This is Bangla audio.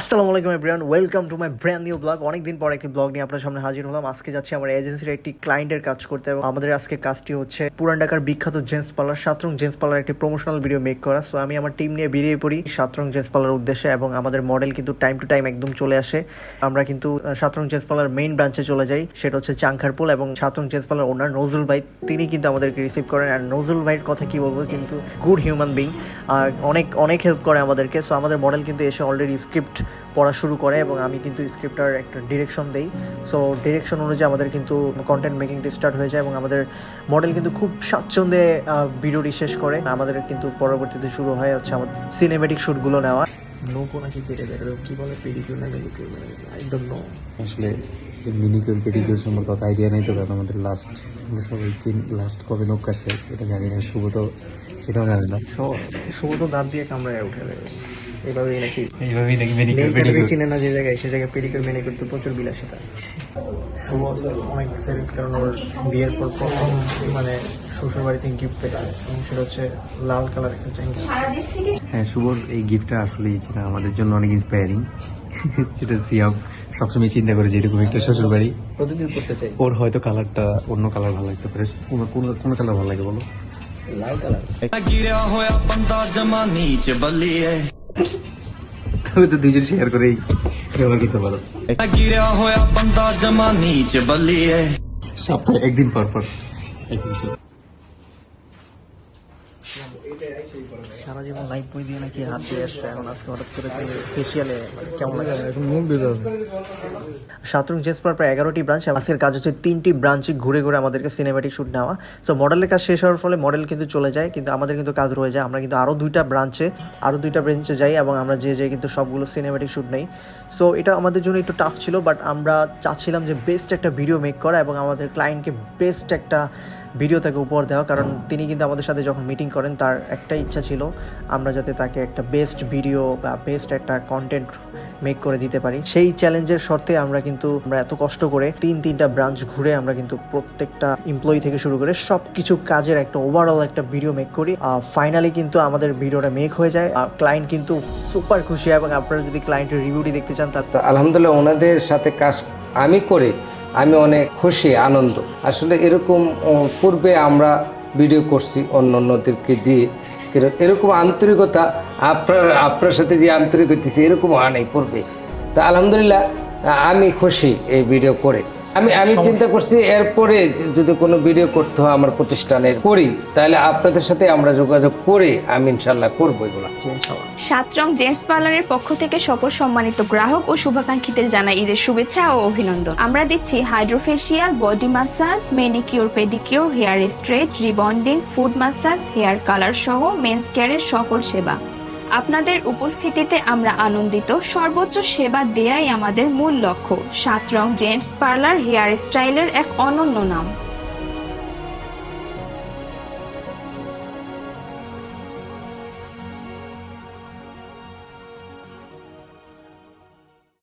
আসসালামু আলাইকুম everyone, welcome to my brand new blog. অনেকদিন পর একটি ব্লগ নিয়ে আপনার সামনে হাজির হলাম। আজকে যাচ্ছি আমার এজেন্সির একটি ক্লায়েন্টের কাজ করতে এবং আমাদের আজকে কাজটি হচ্ছে পুরান ঢাকার বিখ্যাত জেন্টস পার্লার সাতরং জেন্টস পার্লার একটি প্রমোশনাল ভিডিও মেক করা। সো আমি আমার টিম নিয়ে বেরিয়ে পড়ি সাতরং জেন্টস পার্লার উদ্দেশ্যে এবং আমাদের মডেল কিন্তু টাইম টু টাইম একদম চলে আসে। আমরা কিন্তু সাতরং জেন্টস পার্লার মেইন ব্রাঞ্চে চলে যাই, সেটা হচ্ছে চাংখারপুল, এবং সাতরং জেন্টস পার্লার ওনার নজরুল ভাই তিনি কিন্তু আমাদেরকে রিসিভ করেন। আর নজরুল ভাইয়ের কথা কি বলবো, কিন্তু গুড হিউম্যান বিং, অনেক অনেক হেল্প করে আমাদেরকে। সো আমাদের মডেল কিন্তু এসে অলরেডি স্ক্রিপ্ট পড়া শুরু করে এবং আমি কিন্তু স্ক্রিপ্টার একটা ডিরেকশন দেই। সো ডিরেকশন অনুযায়ী আমাদের কিন্তু কন্টেন্ট মেকিংটি স্টার্ট হয়ে যায় এবং আমাদের মডেল কিন্তু খুব স্বাচ্ছন্দ্যে ভিডিওটি শেষ করে। আমাদের কিন্তু পরবর্তীতে শুরু হয় হচ্ছে আমাদের সিনেমেটিক শ্যুটগুলো নেওয়া। নৌকো নাকি কেটে দেয়, কি বলে পেডিকিউর না মেডিকিউর, আই ডোন্ট নো আসলে মিনিকিউর পেডিকিউর সম্পর্কে অত আইডিয়া নেই, তো কারণ আমাদের আমরা সবাই লাস্ট কবে নখ কাটছে এটা জানি না, শুভ তো সেটাও জানি না। শুভ তো দাঁত দিয়ে কামড়ায় উঠে দেবে এইভাবেই নাকি, এইভাবেই নাকি চিনে না যে জায়গায় সে জায়গায় পেডিকিউর মেনিকিউর তো প্রচুর বিলাসিতা। শুভ অনেক এক্সাইটেড কারণ ওর বিয়ের পর প্রথম শ্বশুর বাড়িতে গিফট পেয়েছে এবং সেটা হচ্ছে লাল কালার একটা জ্যাকেট। হ্যাঁ, শুভর এই গিফটটা আসলে যেটা আমাদের জন্য অনেক ইন্সপায়ারিং। যেটা সিয়াম সবসময় চিন্তা করে যে এরকম একটা শ্বশুর বাড়ি প্রতিদিন করতে চাই। ওর হয়তো কালারটা অন্য কালার ভালো লাগতে পারে। কোন কালার ভালো লাগে বলো? লাল কালার। তবে তো দুজন শেয়ার করেই ব্যবহার করতে পারো। সপ্তাহে একদিন পর পর সারা জীবন লাইফ বই দিয়ে নাকি হাত দিয়ে আসছে, এখন আজকে হঠাৎ করে ফেসিয়ালে কেমন লাগে? সাতরং জেন্টস পার্লার প্রায় 11টি ব্রাঞ্চ। আজকের কাজ হচ্ছে 3টি ব্রাঞ্চে ঘুরে ঘুরে আমাদেরকে সিনেম্যাটিক শ্যুট নেওয়া। সো মডেলের কাজ শেষ হওয়ার ফলে মডেল কিন্তু চলে যায়, কিন্তু আমাদের কিন্তু কাজ রয়ে যায়। আমরা কিন্তু আরও দুইটা ব্রাঞ্চে যাই এবং আমরা যে কিন্তু সবগুলো সিনেম্যাটিক শ্যুট নেই। সো এটা আমাদের জন্য একটু টাফ ছিল, বাট আমরা চাচ্ছিলাম যে বেস্ট একটা ভিডিও মেক করা এবং আমাদের ক্লায়েন্টকে বেস্ট একটা ভিডিও তাকে উপহার দেওয়া। কারণ তিনি কিন্তু আমাদের সাথে যখন মিটিং করেন তার একটা ইচ্ছা ছিল আমরা যাতে তাকে একটা বেস্ট ভিডিও বা বেস্ট একটা কন্টেন্ট মেক করে দিতে পারি। সেই চ্যালেঞ্জের শর্তে আমরা এত কষ্ট করে তিনটা ব্রাঞ্চ ঘুরে আমরা কিন্তু প্রত্যেকটা এমপ্লয়ি থেকে শুরু করে সব কিছু কাজের একটা ওভারঅল একটা ভিডিও মেক করি। ফাইনালি কিন্তু আমাদের ভিডিওটা মেক হয়ে যায়। ক্লায়েন্ট কিন্তু সুপার খুশি, এবং আপনারা যদি ক্লায়েন্টের রিভিউটি দেখতে চান তার আলহামদুলিল্লাহ ওনাদের সাথে কাজ আমি করে আমি অনেক খুশি, আনন্দ। আসলে এরকম পূর্বে আমরা ভিডিও করছি অন্যদেরকে দিয়ে, এরকম আন্তরিকতা আপনার সাথে যে আন্তরিক হইতেছে এরকম হয় নাই পূর্বে। তো আলহামদুলিল্লাহ আমি খুশি এই ভিডিও করে। আমি চিন্তা করছি এরপরে যদি কোনো ভিডিও করতে হয় আমার প্রতিষ্ঠানের করি, তাহলে আপনাদের সাথে আমরা যোগাযোগ করে আমি ইনশাল্লাহ করবো এগুলো। সাতরং জেন্টস পার্লারের পক্ষ থেকে সকল সম্মানিত গ্রাহক ও শুভাকাঙ্ক্ষীদের জানাই ঈদের শুভেচ্ছা ও অভিনন্দন। আমরা দিচ্ছি hydrofacial, body massage, manicure, pedicure, hair straight, rebonding, foot massage, hair colour সহ মেন্স কেয়ারের সকল সেবা। আপনাদের উপস্থিতিতে আমরা আনন্দিত। সর্বোচ্চ সেবা দেয়াই আমাদের মূল লক্ষ্য। সাতরং জেন্টস পার্লার হেয়ার স্টাইলের এক অনন্য নাম।